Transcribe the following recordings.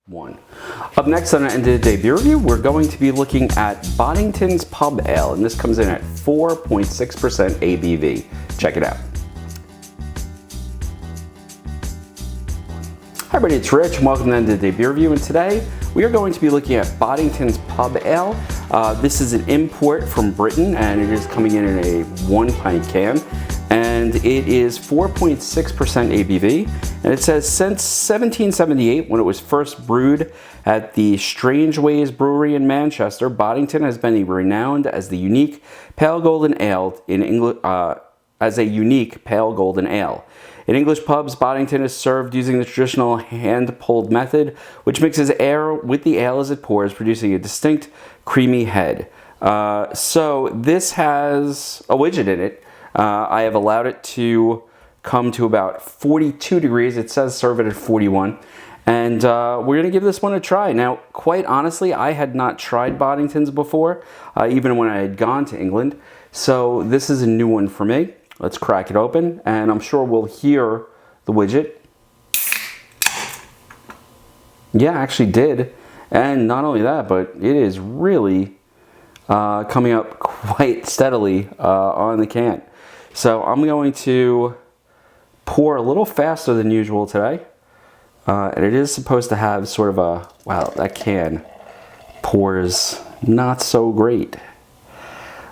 One. Up next on our end of the day beer review, we're going to be looking at Boddington's Pub Ale, and this comes in at 4.6% ABV. Check it out. Hi everybody, it's Rich, and welcome to the end of the day beer review, and today we are going to be looking at Boddington's Pub Ale. This is an import from Britain, and it is coming in a 1 pint can, and it is 4.6% ABV, and it says since 1778, when it was first brewed at the Strangeways Brewery in Manchester, Boddington has been renowned as the unique pale golden ale in English. In English pubs, Boddington is served using the traditional hand-pulled method, which mixes air with the ale as it pours, producing a distinct creamy head. So this has a widget in it. I have allowed it to come to about 42 degrees. It says serve it at 41. And we're going to give this one a try. Now, quite honestly, I had not tried Boddington's before, even when I had gone to England. So this is a new one for me. Let's crack it open, and I'm sure we'll hear the widget. Yeah, I actually did. And not only that, but it is really coming up quite steadily on the can. So I'm going to pour a little faster than usual today. And it is supposed to have sort of a, wow, that can pours not so great.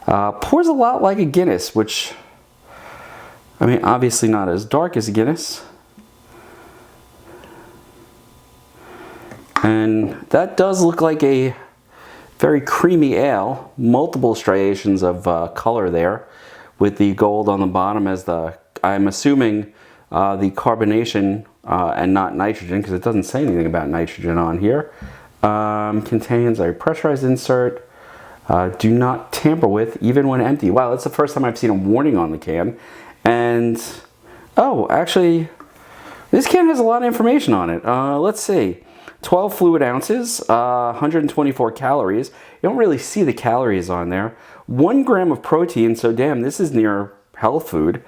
Pours a lot like a Guinness, which, I mean, obviously not as dark as a Guinness. And that does look like a very creamy ale. Multiple striations of color there, with the gold on the bottom as the, I'm assuming, the carbonation and not nitrogen, because it doesn't say anything about nitrogen on here. Contains a pressurized insert. Do not tamper with, even when empty. Wow, that's the first time I've seen a warning on the can. And, oh, actually, this can has a lot of information on it. Let's see. 12 fluid ounces, 124 calories. You don't really see the calories on there. 1 gram of protein, so damn, this is near health food.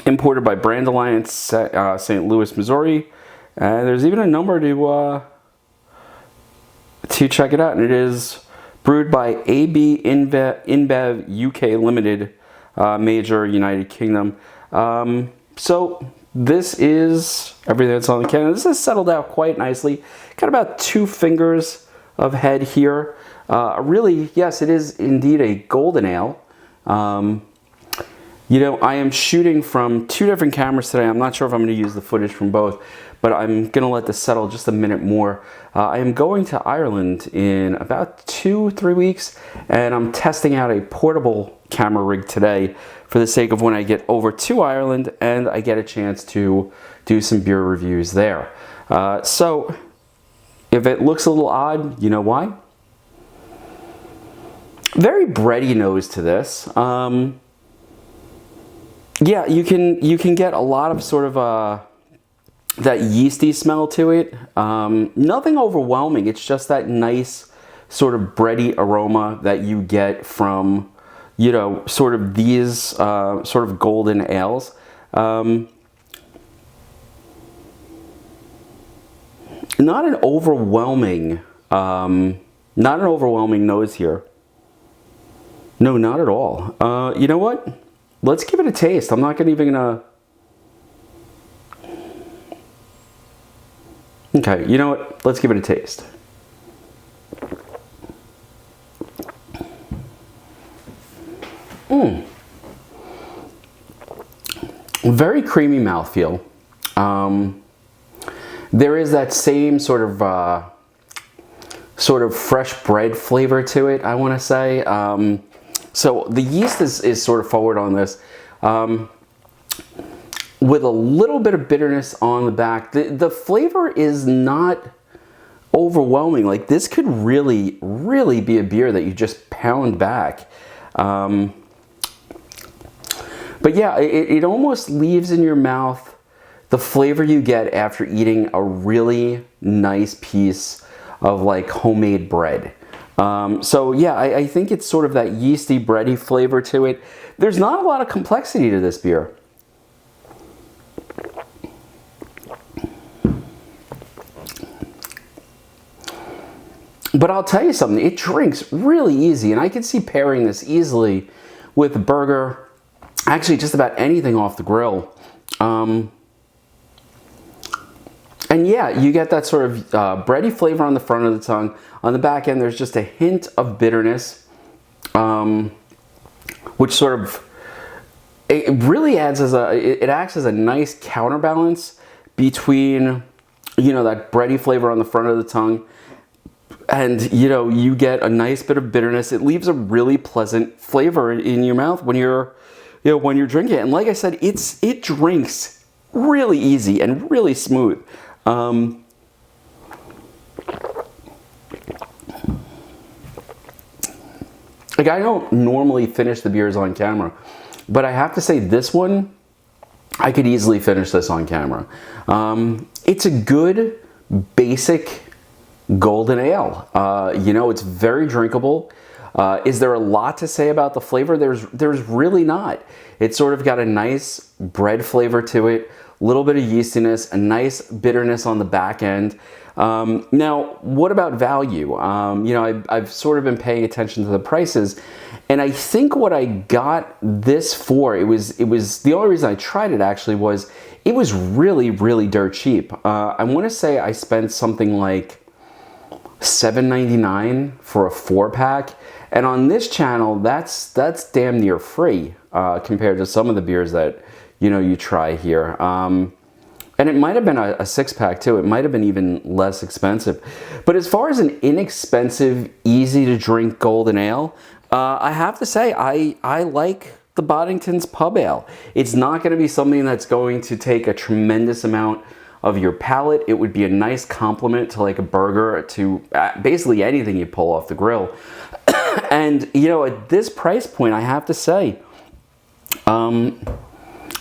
Imported by Brand Alliance, St. Louis, Missouri. And there's even a number to check it out. And it is brewed by AB InBev UK Limited, major United Kingdom. So this is everything that's on the can. This has settled out quite nicely. Got about 2 fingers of head here. Really, yes, it is indeed a golden ale. You know, I am shooting from 2 different cameras today. I'm not sure if I'm going to use the footage from both, but I'm going to let this settle just a minute more. I am going to Ireland in about 2-3 weeks, and I'm testing out a portable camera rig today for the sake of when I get over to Ireland and I get a chance to do some beer reviews there. So if it looks a little odd, you know why? Very bready nose to this. Yeah, you can get a lot of sort of that yeasty smell to it. Nothing overwhelming. It's just that nice sort of bready aroma that you get from, you know, sort of these sort of golden ales. Not an overwhelming nose here. No, not at all. You know what? Let's give it a taste. I'm not even gonna. Okay, you know what? Let's give it a taste. Very creamy mouthfeel. There is that same sort of fresh bread flavor to it, I want to say. So the yeast is sort of forward on this, with a little bit of bitterness on the back. The flavor is not overwhelming. Like, this could really, really be a beer that you just pound back. But yeah, it almost leaves in your mouth the flavor you get after eating a really nice piece of like homemade bread. So yeah, I think it's sort of that yeasty, bready flavor to it. There's not a lot of complexity to this beer. But I'll tell you something, it drinks really easy, and I can see pairing this easily with a burger, actually just about anything off the grill. And yeah, you get that sort of bready flavor on the front of the tongue. On the back end, there's just a hint of bitterness, which sort of, it really adds as it acts as a nice counterbalance between, you know, that bready flavor on the front of the tongue, and, you know, you get a nice bit of bitterness. It leaves a really pleasant flavor in your mouth when you're, you know, when you're drinking it. And like I said, it drinks really easy and really smooth. Like, I don't normally finish the beers on camera, but I have to say this one, I could easily finish this on camera. It's a good, basic golden ale. You know, it's very drinkable. Is there a lot to say about the flavor? There's really not. It's sort of got a nice bread flavor to it, a little bit of yeastiness, a nice bitterness on the back end. Now, what about value? You know, I've sort of been paying attention to the prices, and I think what I got this for, it was the only reason I tried it actually was it was really, really dirt cheap. I want to say I spent something like $7.99 for a 4-pack, and on this channel that's damn near free compared to some of the beers that, you know, you try here. And it might have been a 6-pack too. It might have been even less expensive. But as far as an inexpensive, easy to drink golden ale, I have to say I like the Boddingtons Pub Ale. It's not going to be something that's going to take a tremendous amount of your palate. It would be a nice complement to like a burger, to basically anything you pull off the grill. And, you know, at this price point, I have to say,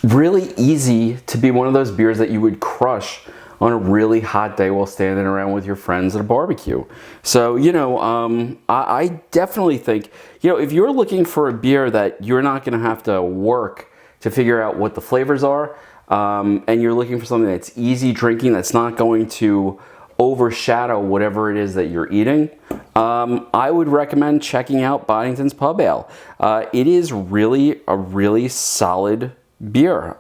really easy to be one of those beers that you would crush on a really hot day while standing around with your friends at a barbecue. So, you know, I definitely think, you know, if you're looking for a beer that you're not going to have to work to figure out what the flavors are, and you're looking for something that's easy drinking, that's not going to overshadow whatever it is that you're eating, I would recommend checking out Boddington's Pub Ale. It is really a really solid beer.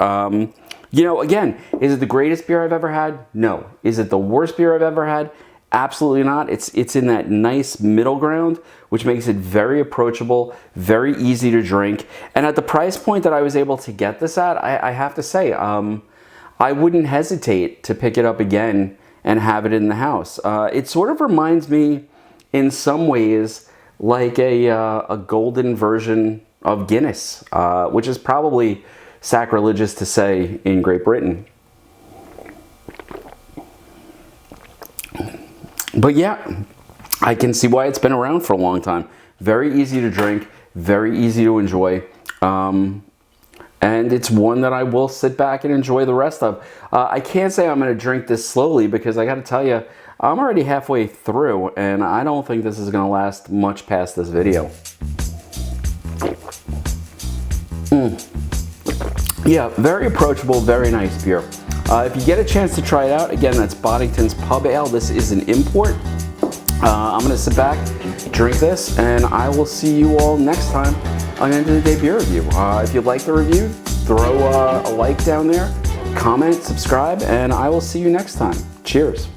You know, again, is it the greatest beer I've ever had? No. Is it the worst beer I've ever had? Absolutely not. It's in that nice middle ground, which makes it very approachable, very easy to drink. And at the price point that I was able to get this at, I have to say, I wouldn't hesitate to pick it up again and have it in the house. It sort of reminds me in some ways like a golden version of Guinness, which is probably sacrilegious to say in Great Britain. But yeah, I can see why it's been around for a long time. Very easy to drink, very easy to enjoy. And it's one that I will sit back and enjoy the rest of. I can't say I'm going to drink this slowly because I got to tell you, I'm already halfway through and I don't think this is going to last much past this video. Yeah, very approachable, very nice beer. If you get a chance to try it out, again, that's Boddington's Pub Ale. This is an import. I'm going to sit back, drink this, and I will see you all next time on End of the Day Beer Review. If you like the review, throw a like down there, comment, subscribe, and I will see you next time. Cheers.